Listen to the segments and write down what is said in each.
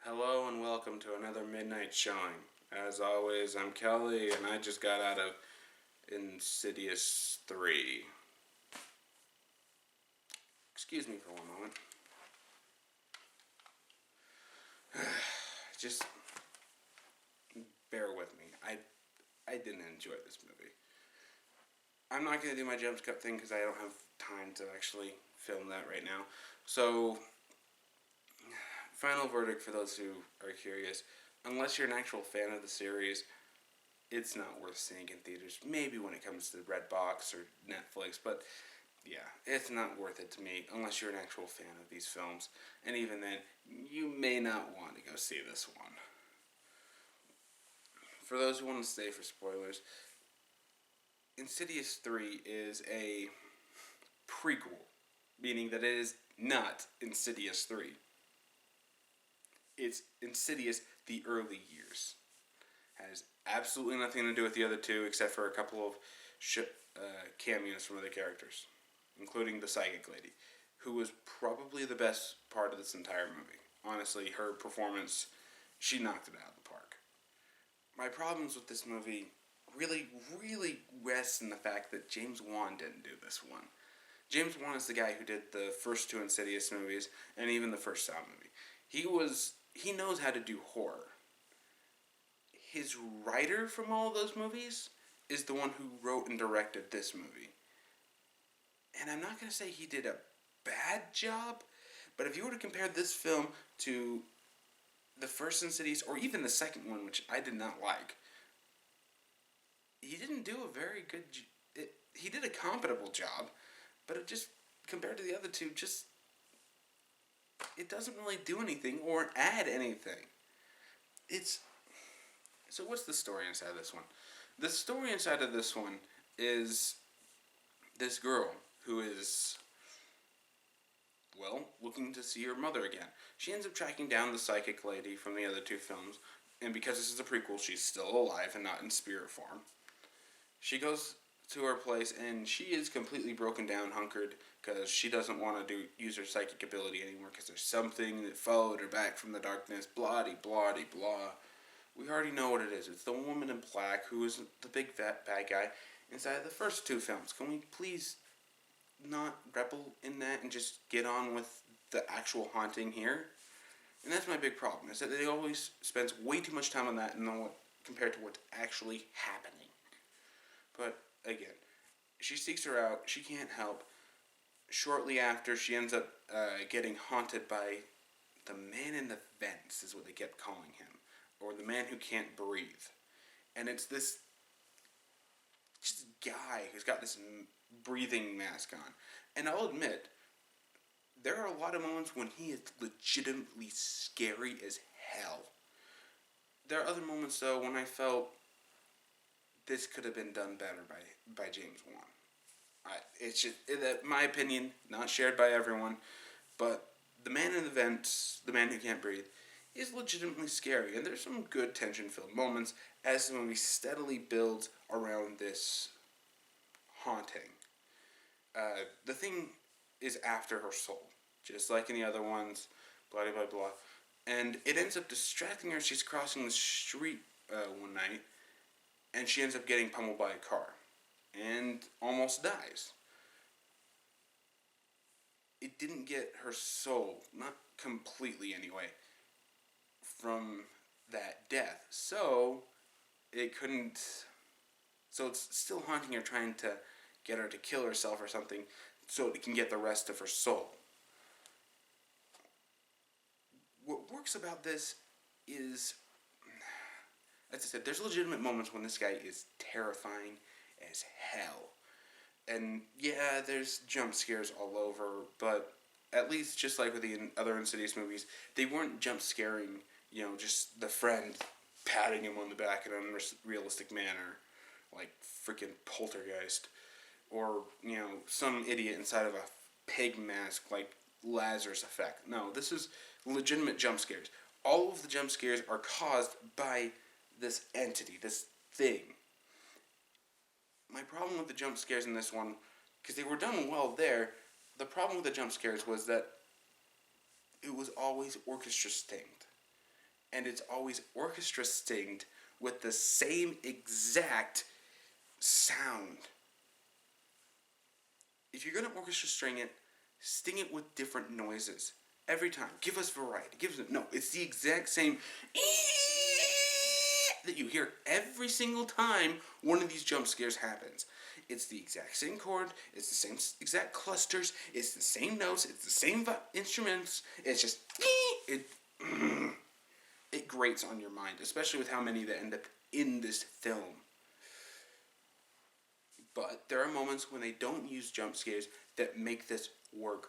Hello and welcome to another midnight showing. As always, I'm Kelly, and I just got out of Insidious 3. Excuse me for one moment. Just bear with me. I didn't enjoy this movie. I'm not going to do my jump cut thing because I don't have time to actually film that right now. So, final verdict for those who are curious. Unless you're an actual fan of the series, it's not worth seeing in theaters. Maybe when it comes to Redbox or Netflix, but yeah, it's not worth it to me unless you're an actual fan of these films. And even then, you may not want to go see this one. For those who want to stay for spoilers, Insidious 3 is a prequel, meaning that it is not Insidious 3. It's Insidious the early years. Has absolutely nothing to do with the other two except for a couple of cameos from other characters, including the psychic lady, who was probably the best part of this entire movie. Honestly, her performance, she knocked it out of the park. My problems with this movie really rests in the fact that James Wan didn't do this one. James Wan is the guy who did the first two Insidious movies and even the first Saw movie. He knows how to do horror. His writer from all those movies is the one who wrote and directed this movie. And I'm not going to say he did a bad job, but if you were to compare this film to the first Insidious, or even the second one, which I did not like, he didn't do a very good he did a compatible job, but it just, compared to the other two, it doesn't really do anything or add anything. So what's the story inside of this one? The story inside of this one is this girl who is, looking to see her mother again. She ends up tracking down the psychic lady from the other two films, and because this is a prequel, she's still alive and not in spirit form. She goes to her place, and she is completely broken down, hunkered, because she doesn't want to use her psychic ability anymore, because there's something that followed her back from the darkness, blah. We already know what it is. It's the woman in black who is the big fat bad guy inside the first two films. Can we please not revel in that and just get on with the actual haunting here? And that's my big problem, is that they always spend way too much time on that compared to what's actually happening. But again, she seeks her out. She can't help. Shortly after, she ends up getting haunted by the man in the vents, is what they kept calling him, or the man who can't breathe. And it's this just guy who's got this breathing mask on. And I'll admit, there are a lot of moments when he is legitimately scary as hell. There are other moments, though, when I felt this could have been done better by James Wan. It's just, my opinion, not shared by everyone, but the man in the vents, the man who can't breathe, is legitimately scary, and there's some good tension-filled moments as the movie steadily builds around this haunting. The thing is after her soul, just like in the other ones, blah. And it ends up distracting her. She's crossing the street one night, and she ends up getting pummeled by a car, and almost dies. It didn't get her soul, not completely anyway, from that death. So it's still haunting her, trying to get her to kill herself or something so it can get the rest of her soul. What works about this is, as I said, there's legitimate moments when this guy is terrifying as hell. And yeah, there's jump scares all over, but at least just like with the other Insidious movies, they weren't jump scaring, just the friend patting him on the back in an unrealistic manner, like freaking Polergeist, or, some idiot inside of a pig mask like Lazarus Effect. No, this is legitimate jump scares. All of the jump scares are caused by this entity, this thing. My problem with the jump scares in this one, because they were done well there, the problem with the jump scares was that it was always orchestra synced. And it's always orchestra stinged with the same exact sound. If you're going to orchestra string it, sting it with different noises. Every time. Give us variety. No, it's the exact same that you hear every single time one of these jump scares happens. It's the exact same chord, it's the same exact clusters, it's the same notes, it's the same instruments. It's just it grates on your mind, especially with how many that end up in this film. But there are moments when they don't use jump scares that make this work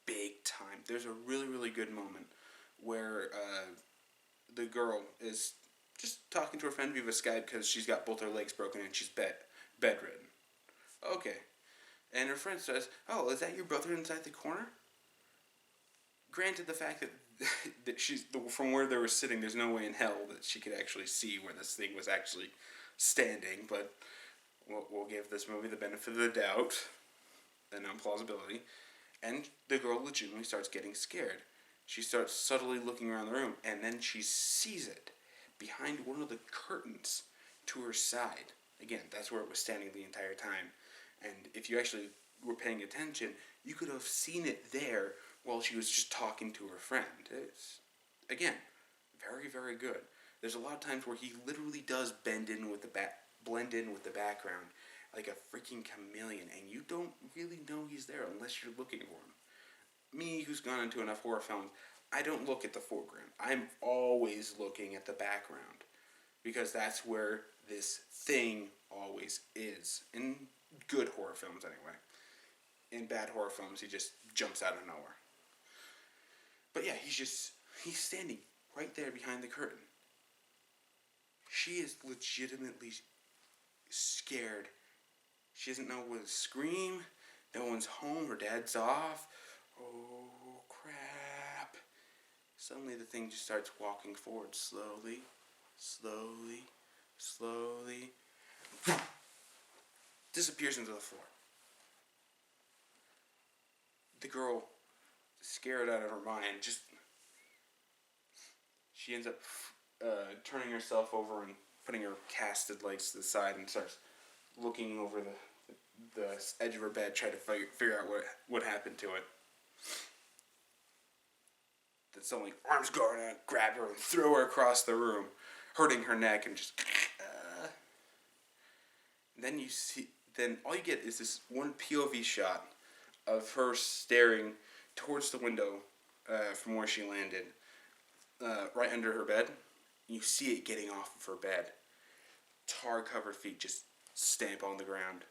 big time. There's a really, really good moment where the girl is just talking to her friend via Skype because she's got both her legs broken and she's bedridden. Okay. And her friend says, "Oh, is that your brother inside the corner?" Granted, the fact that that she's from where they were sitting, there's no way in hell that she could actually see where this thing was actually standing, but we'll give this movie the benefit of the doubt, the non-plausibility, and the girl legitimately starts getting scared. She starts subtly looking around the room, and then she sees it behind one of the curtains to her side. Again, that's where it was standing the entire time. And if you actually were paying attention, you could have seen it there while she was just talking to her friend. It's, again, very, very good. There's a lot of times where he literally does blend in with the background like a freaking chameleon, and you don't really know he's there unless you're looking for him. Me, who's gone into enough horror films, I don't look at the foreground. I'm always looking at the background because that's where this thing always is. In good horror films, anyway. In bad horror films, he just jumps out of nowhere. But yeah, he's standing right there behind the curtain. She is legitimately scared. She doesn't know where to scream. No one's home. Her dad's off. Oh, crap. Suddenly the thing just starts walking forward slowly, slowly, slowly. Disappears into the floor. The girl, scared out of her mind, she ends up turning herself over and putting her casted legs to the side and starts looking over the edge of her bed, trying to figure out what happened to it. Then suddenly arms go out, grab her and throw her across the room, hurting her neck, and just then all you get is this one POV shot of her staring towards the window from where she landed, right under her bed. You see it getting off of her bed. Tar-covered feet just stamp on the ground.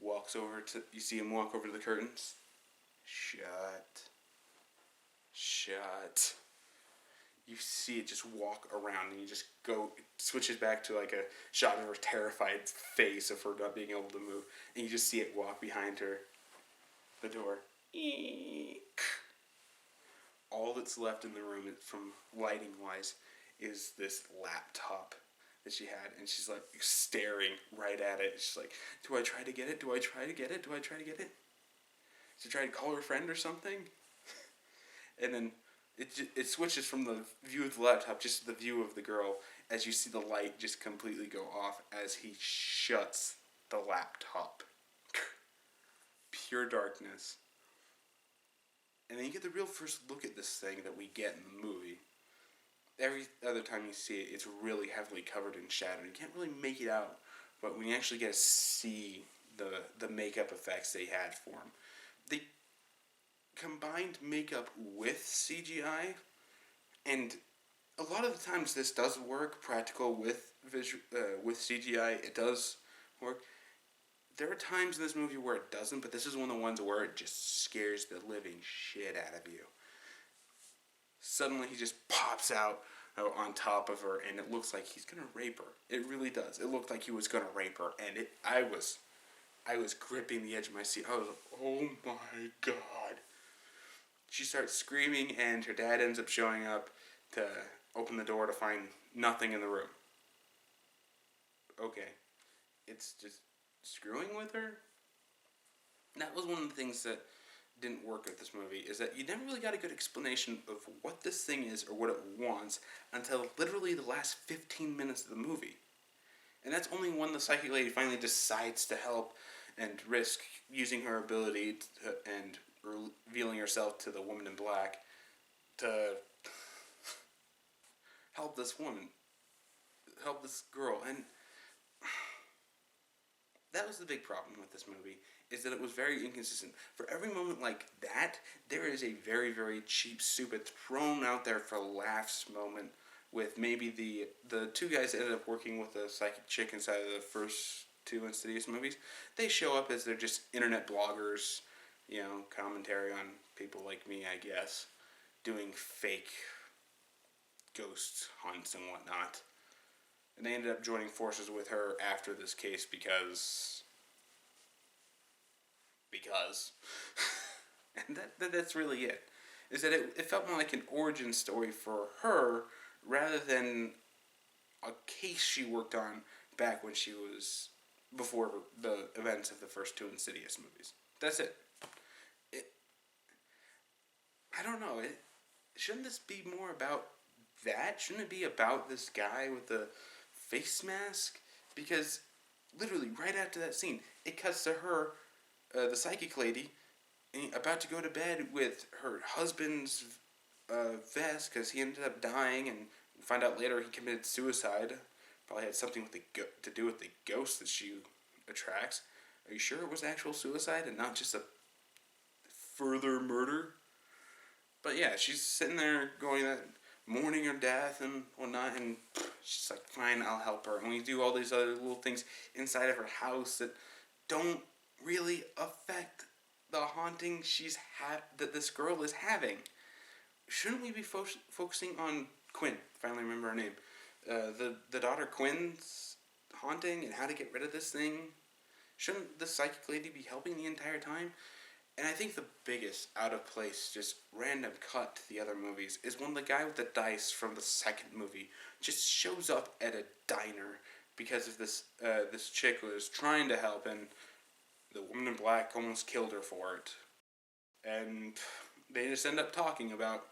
You see him walk over to the curtains. Shut. You see it just walk around, and you just it switches back to like a shot of her terrified face of her not being able to move, and you just see it walk behind her, the door. Eek. All that's left in the room, from lighting wise, is this laptop that she had, and she's like staring right at it. She's like, "Do I try to get it? Do I try to get it? Do I try to get it? Should I try to call her friend or something?" And then it switches from the view of the laptop just to the view of the girl as you see the light just completely go off as he shuts the laptop. Pure darkness. And then you get the real first look at this thing that we get in the movie. Every other time you see it, it's really heavily covered in shadow. You can't really make it out, but when you actually get to see the makeup effects they had for him, they combined makeup with CGI, and a lot of the times this does work. Practical with CGI, it does work. There are times in this movie where it doesn't, but this is one of the ones where it just scares the living shit out of you. Suddenly he just pops out on top of her, and it looks like he's gonna rape her. It really does. It looked like he was gonna rape her, and I was gripping the edge of my seat. I was like, oh my god. She starts screaming, and her dad ends up showing up to open the door to find nothing in the room. Okay. It's just screwing with her? That was one of the things that didn't work with this movie is that you never really got a good explanation of what this thing is or what it wants until literally the last 15 minutes of the movie. And that's only when the psychic lady finally decides to help and risk using her ability and revealing herself to the woman in black to help this woman, help this girl. And that was the big problem with this movie, is that it was very inconsistent. For every moment like that, there is a very, very cheap, stupid, thrown out there for laughs moment with maybe the two guys that ended up working with the psychic chick inside of the first two Insidious movies. They show up as they're just internet bloggers, commentary on people like me, I guess, doing fake ghost hunts and whatnot. And they ended up joining forces with her after this case because and that's really it. Is that it felt more like an origin story for her rather than a case she worked on back when she was before the events of the first two Insidious movies. That's it. I don't know. Shouldn't this be more about that? Shouldn't it be about this guy with the face mask? Because literally right after that scene, it cuts to her, the psychic lady, about to go to bed with her husband's vest because he ended up dying, and find out later he committed suicide. Probably had something with to do with the ghost that she attracts. Are you sure it was actual suicide and not just a further murder? But yeah, she's sitting there going that mourning her death and whatnot, and she's like, fine, I'll help her. And we do all these other little things inside of her house that don't really affect the haunting that this girl is having. Shouldn't we be focusing on Quinn? Finally remember her name. The daughter Quinn's haunting and how to get rid of this thing. Shouldn't the psychic lady be helping the entire time? And I think the biggest out of place, just random cut to the other movies, is when the guy with the dice from the second movie just shows up at a diner because of this chick who was trying to help, and the woman in black almost killed her for it. And they just end up talking about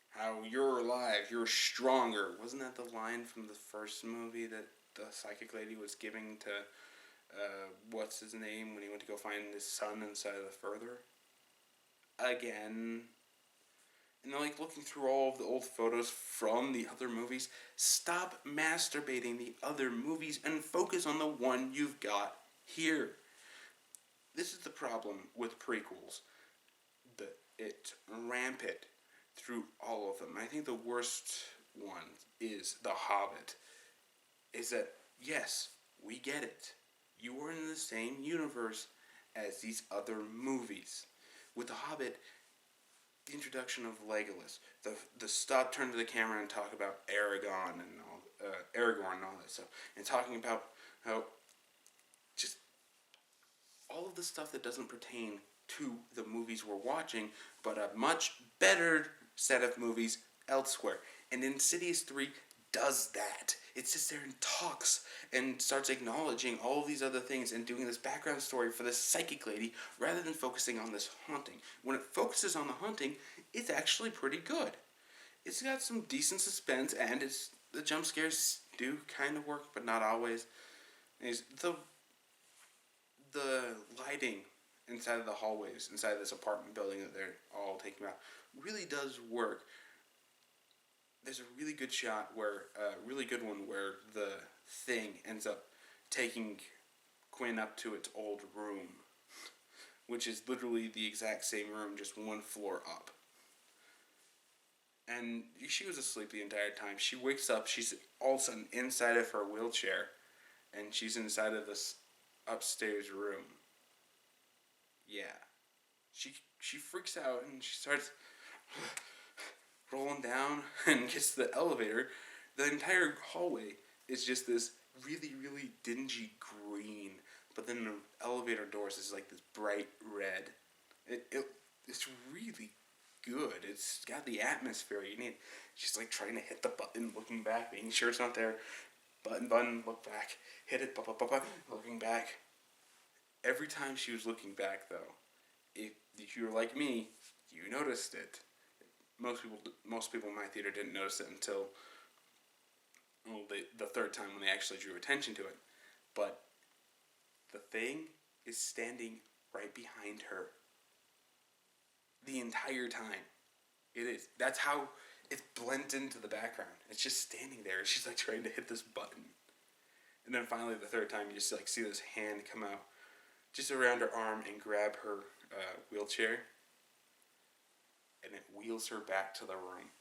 how you're alive, you're stronger. Wasn't that the line from the first movie that the psychic lady was giving to what's his name when he went to go find his son inside of the further? Again. And they're like looking through all of the old photos from the other movies. Stop masturbating the other movies and focus on the one you've got here. This is the problem with prequels. It's rampant through all of them. I think the worst one is The Hobbit. Is that, yes, we get it. You are in the same universe as these other movies. With The Hobbit, the introduction of Legolas, the stop, turn to the camera and talk about Aragorn and all that stuff, and talking about how just all of the stuff that doesn't pertain to the movies we're watching, but a much better set of movies elsewhere. And Insidious 3 does that. It sits there and talks and starts acknowledging all of these other things and doing this background story for this psychic lady rather than focusing on this haunting. When it focuses on the haunting, it's actually pretty good. It's got some decent suspense, and the jump scares do kind of work, but not always. The lighting inside of the hallways, inside of this apartment building that they're all taking out, really does work. There's a really good shot really good one where the thing ends up taking Quinn up to its old room, which is literally the exact same room, just one floor up. And she was asleep the entire time. She wakes up, she's all of a sudden inside of her wheelchair, and she's inside of this upstairs room. Yeah. She freaks out and she starts rolling down and gets to the elevator. The entire hallway is just this really, really dingy green, but then the elevator doors is like this bright red. It's really good. It's got the atmosphere you need. She's like trying to hit the button, looking back, making sure it's not there. Button, look back. Hit it, looking back. Every time she was looking back, though, if you were like me, you noticed it. Most people in my theater didn't notice it until the third time when they actually drew attention to it. But the thing is standing right behind her the entire time. It is. That's how it blends into the background. It's just standing there. She's like trying to hit this button. And then finally the third time you just like see this hand come out just around her arm and grab her wheelchair. And it wheels her back to the room.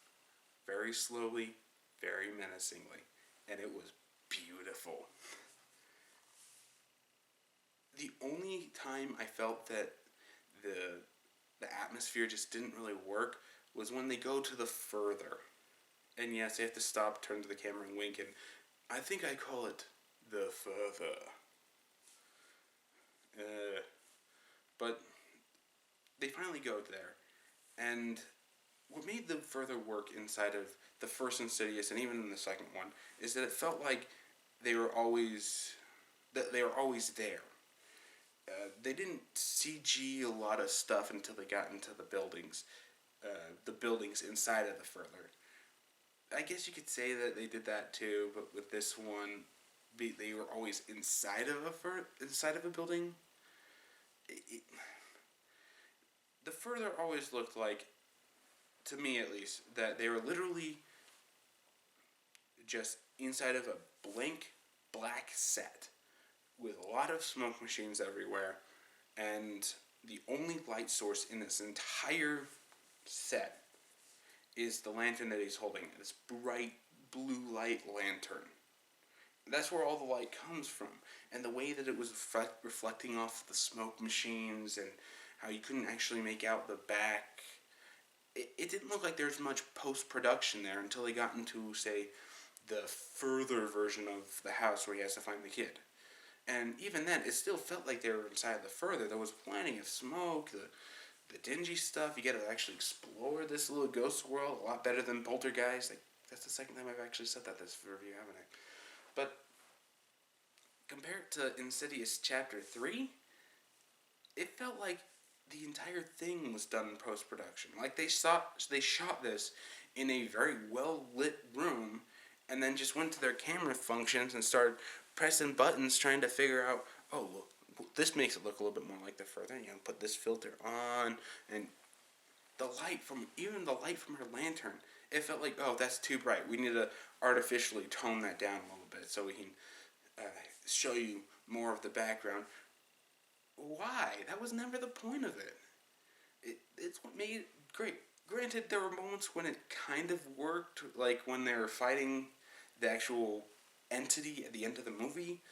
Very slowly, very menacingly. And it was beautiful. The only time I felt that the atmosphere just didn't really work was when they go to the further. And yes, they have to stop, turn to the camera, and wink. And I think I call it the further. But they finally go there. And what made the further work inside of the first Insidious and even in the second one is that it felt like they were always there. They didn't CG a lot of stuff until they got into the buildings inside of the further. I guess you could say that they did that too, but with this one, they were always inside of a building. The further always looked like, to me at least, that they were literally just inside of a blank black set with a lot of smoke machines everywhere, and the only light source in this entire set is the lantern that he's holding, this bright blue light lantern. That's where all the light comes from, and the way that it was reflecting off the smoke machines and how you couldn't actually make out the back. It didn't look like there was much post-production there until they got into, say, the further version of the house where he has to find the kid. And even then, it still felt like they were inside the further. There was plenty of smoke, the dingy stuff. You get to actually explore this little ghost world a lot better than Polergeist. Like, that's the second time I've actually said that this review, haven't I? But compared to Insidious Chapter 3, it felt like the entire thing was done in post-production. Like they shot this in a very well-lit room and then just went to their camera functions and started pressing buttons trying to figure out, oh, look, this makes it look a little bit more like the further. You know, put this filter on, and the light from her lantern, it felt like, oh, that's too bright. We need to artificially tone that down a little bit so we can show you more of the background. Why? That was never the point of it. It's what made it great. Granted, there were moments when it kind of worked, like when they were fighting the actual entity at the end of the movie.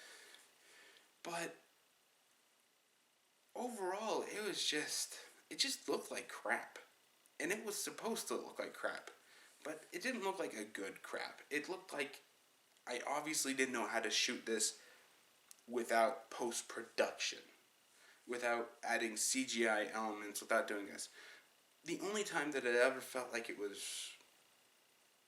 But overall, it just looked like crap. And it was supposed to look like crap. But it didn't look like a good crap. It looked like I obviously didn't know how to shoot this without post-production. Without adding CGI elements, without doing this. The only time that it ever felt like it was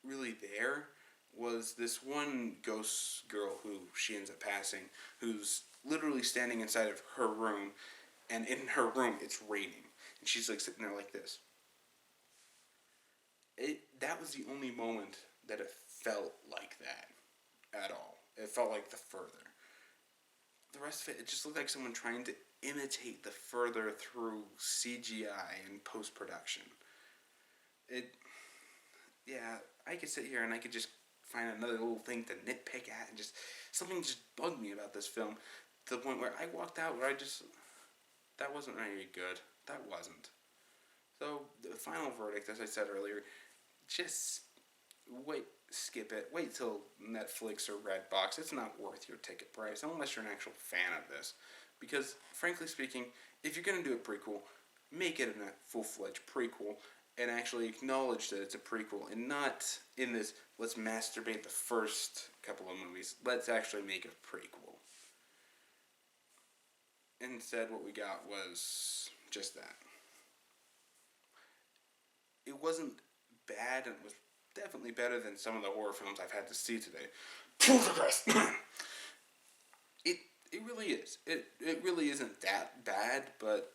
really there was this one ghost girl who she ends up passing, who's literally standing inside of her room, and in her room it's raining, and she's like sitting there like this. That was the only moment that it felt like that at all. It felt like the further. The rest of it just looked like someone trying to imitate the further through CGI and post-production. I could sit here and I could just find another little thing to nitpick at, and something just bugged me about this film to the point where I walked out where that wasn't really good. That wasn't. So, the final verdict, as I said earlier, just skip it. Wait till Netflix or Redbox. It's not worth your ticket price unless you're an actual fan of this. Because, frankly speaking, if you're going to do a prequel, make it a full-fledged prequel and actually acknowledge that it's a prequel and not in this, let's masturbate the first couple of movies. Let's actually make a prequel. Instead, what we got was just that. It wasn't bad, and it was definitely better than some of the horror films I've had to see today. Polergeist! It really is. It really isn't that bad, but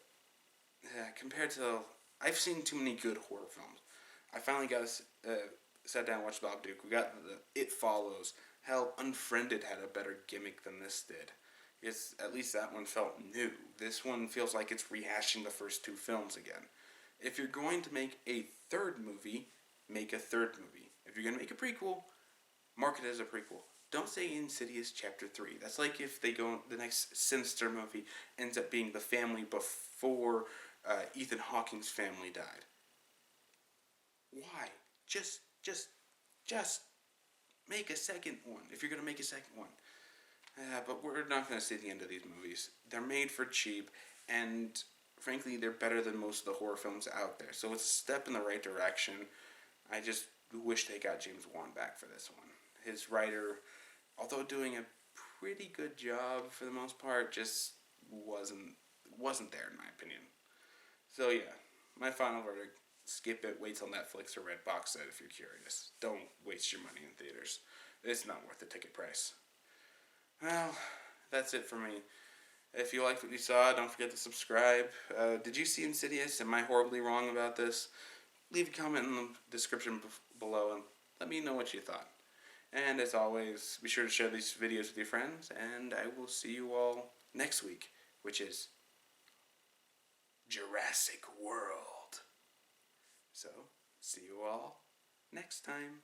compared to, I've seen too many good horror films. I finally got sat down and watched Bob Duke. We got It Follows. Hell, Unfriended had a better gimmick than this did. It's at least that one felt new. This one feels like it's rehashing the first two films again. If you're going to make a third movie, make a third movie. If you're going to make a prequel, market it as a prequel. Don't say Insidious Chapter 3. That's like if they go, the next Sinister movie ends up being the family before Ethan Hawking's family died. Why? Just make a second one if you're going to make a second one. But we're not going to see the end of these movies. They're made for cheap, and frankly, they're better than most of the horror films out there. So it's a step in the right direction. I just wish they got James Wan back for this one. His writer, although doing a pretty good job for the most part, just wasn't there in my opinion. So yeah, my final verdict: skip it. Wait till Netflix or Redbox it if you're curious. Don't waste your money in theaters. It's not worth the ticket price. Well, that's it for me. If you liked what you saw, don't forget to subscribe. Did you see Insidious? Am I horribly wrong about this? Leave a comment in the description below and let me know what you thought. And as always, be sure to share these videos with your friends, and I will see you all next week, which is Jurassic World. So, see you all next time.